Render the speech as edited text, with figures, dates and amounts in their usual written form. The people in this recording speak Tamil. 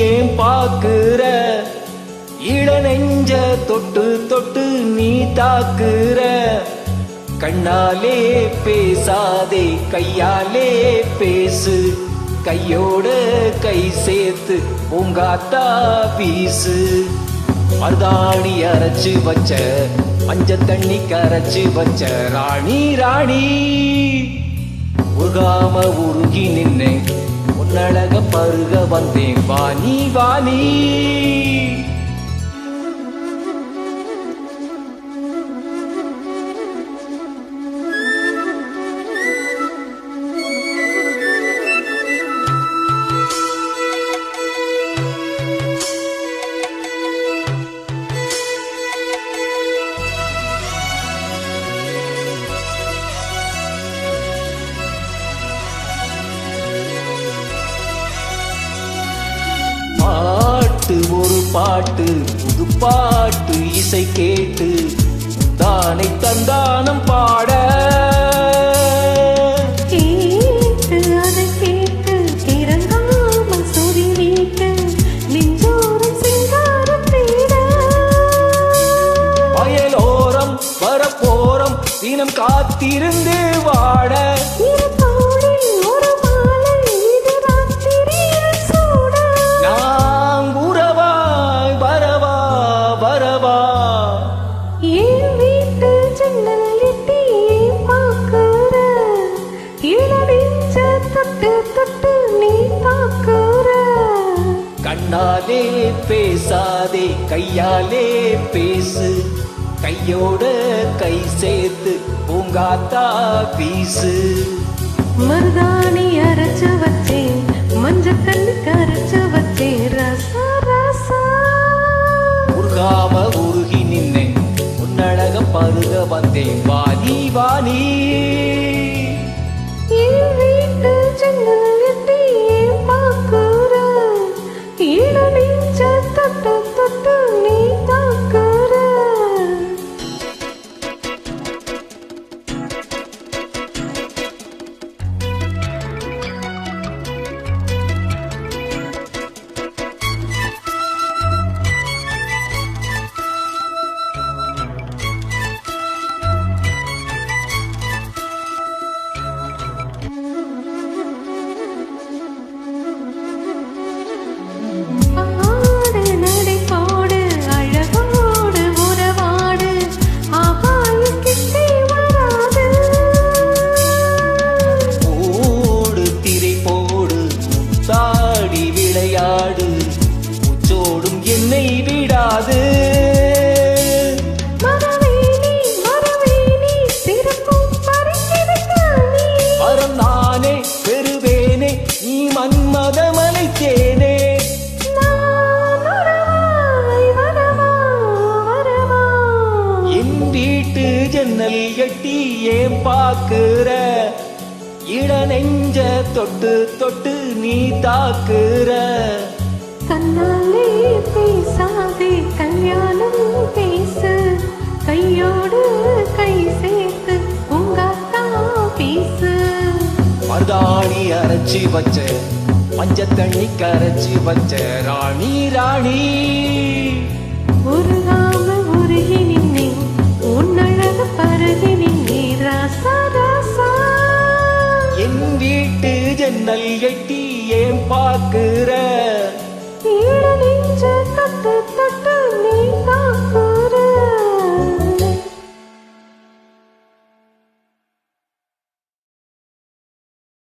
ஏன் பாக்குற இள நெஞ்ச தொட்டு தொட்டு நீ தாக்குற கண்ணாலே பேசாதே கையாலே பேசு கையோட கை சேர்த்து உங்காத்தா பீசு மருதாணி அரைச்சு வச்ச மஞ்ச தண்ணி கரைச்சு வச்ச ராணி ராணி உருகாம உருகி நின்னேன் உன்னழக பருக வந்தேன் வாணி வாணி ஒரு பாட்டு புது பாட்டு இசை கேட்டு தானை தந்தானம் பாட கேட்டு அதை கேட்டு திறங்காமல் சொறி நீட்டு நெஞ்சோரம் சிங்காரம் தேட வயலோரம் வரப்போரம் தினம் காத்திருந்து வாட கண்ணாலே பேசாதே கையாலே பேசு கையோட கை சேர்த்து பூங்காத்தா பீசு மருதாணி அரைச்சு வச்சேன் மஞ்ச கண்ணு கரைச்சு வச்சேன் ரசா ரசா உருகாம உருகி நின்னேன் உன்னழக பருக வந்தேன் வாணி வாணி வீட்டு ஜன்னல் எட்டி பார்க்குற இள நெஞ்ச தொட்டு தொட்டு நீ தாக்குற உச்சோடும் என்னை விடாது வரம் நானே பெறுவேனே நீ மன்மதமலை தேனே என் வீட்டு ஜன்னல் எட்டி ஏன் பாக்குற இள நெஞ்ச தொட்டு தொட்டு நீ தாக்குற கண்ணாலே பேசாதே கல்யாணம் பேசு கையோடு கை சேர்த்து உங்காத்தா பீசு மருதாணி அரைச்சி வச்ச மஞ்ச தண்ணி கரைச்சி வச்ச ராணி ராணி உருகாம உருகி நின்னே உன்னழக பருகி நின்னே ராசா ராசா என் வீட்டு ஜன்னல் எட்டி ஏன் பாக்குற